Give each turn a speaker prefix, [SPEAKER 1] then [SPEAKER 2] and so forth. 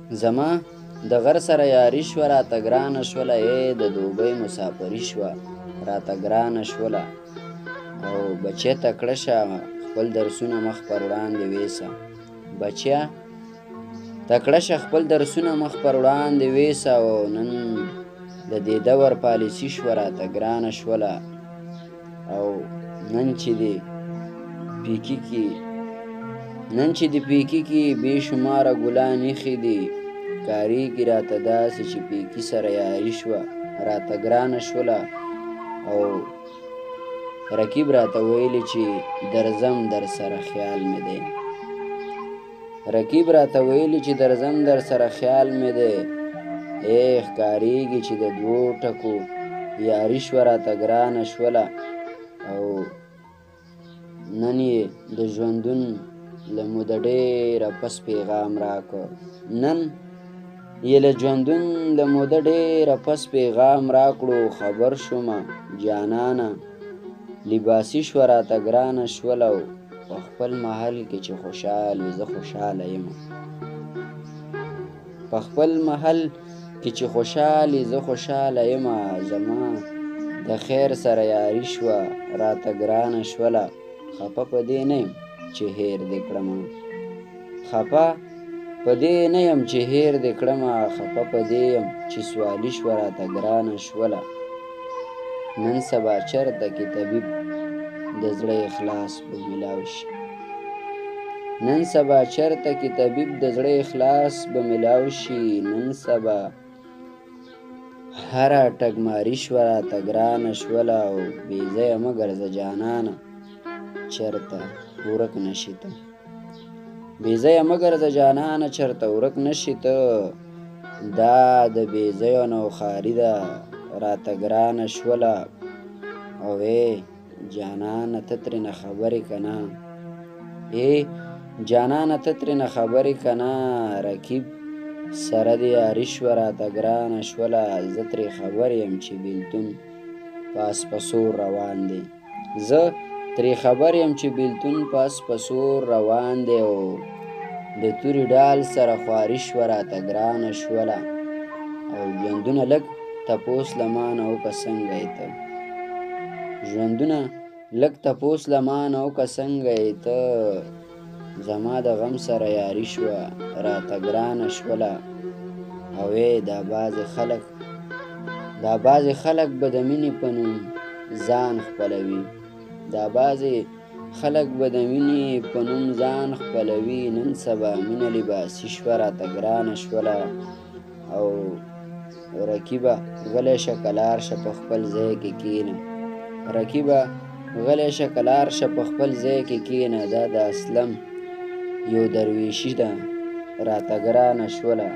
[SPEAKER 1] زما د غر سره یاري شوه راته ګرانه شوله، د دوبۍ مسافري شوه راته ګرانه شوله. او بچیه تکړه شه خپل درسونه مخ پر وړاندې ویسه، بچیه تکړه شه خپل درسونه مخ پر وړاندې ویسه. او نن د دې دور پالیسي شوه راته ګرانه شوله. او نن چې د پیکي کې بې شماره ګلان ایښي دي، کاریږي راته داسې چې پیکي سره یاري شوه راته ګرانه شوله. او رقیب راته ویلي چې درځم در سره خیال مې دی، رقیب راته ویلي چې درځم در سره خیال مې دی. ښکاریږي چې د دوو ټکو یاري شوه راته ګرانه شوله. او نن یې د ژوندون له موده ډېره پس پیغام راکړ، نن یې له ژوندون له موده ډېره پس پیغام راکړو. خبر شومه جانانه لباسي شوه راته ګرانه شوله. او په خپل محل کې چې خوشحال وي زه خوشحاله یم، په خپل محل کې چې خوشحال وي زه خوشحاله یم. زما د خیر سره یاري شوه راته ګرانه شوله. خفه په دې نه یم چې هیر دې کړمه، خفه په دې نه یم چې هیر دې کړمه، خفه په دې یم چې سوالي شوه راته ګرانه شوله. نن سبا چرته کې طبیب د زړه اخلاص به ملاو شي، نن سبا چرته کې طبیب د زړه اخلاص به ملاو شي. نن سبا هره ټګماري شوه راته ګرانه شوله. او بې ځایه مه ګرځه جانانه چرته ورک نشي ته، بې ځایه مه ګرځه جانانه چرته ورک نشي ته. دا د بې ځایه نوخاري ده راته ګرانه شوله. او جانانه ته ترېنه خبرې که نه، جانانه ته ترېنه خبرې که نه. رقیب سره دې یاري شوه راته ګرانه شوله. زه ترې خبر یم چې بېلتون په اسپسور روان دی، زه ترې خبر یم چې بېلتون په اسپسور روان دی. او د تورې ډال سره خواري شوه راته ګرانه شوله. او ژوندونه لږ تپوس له مانه وکړه څنګه یې ته، ژوندونه لږ تپوس له مانه وکړه څنګه یې ته. زما د غم سره یاري شوه راته ګرانه شوله. او دا بعضې خلک به د مینې په نوم ځان خپلوي، دا بعضې خلک به د مینې په نوم ځان خپلوي. نن سبا مینه لباسي شوه راته ګرانه شوله. او رقیبه غلی شه کلار شه په خپل ځای کې کښېنه، رقیبه غلی شه کلار شه په خپل ځای کې کښېنه. دا د اسلم یو درویشي ده راته ګرانه شوله.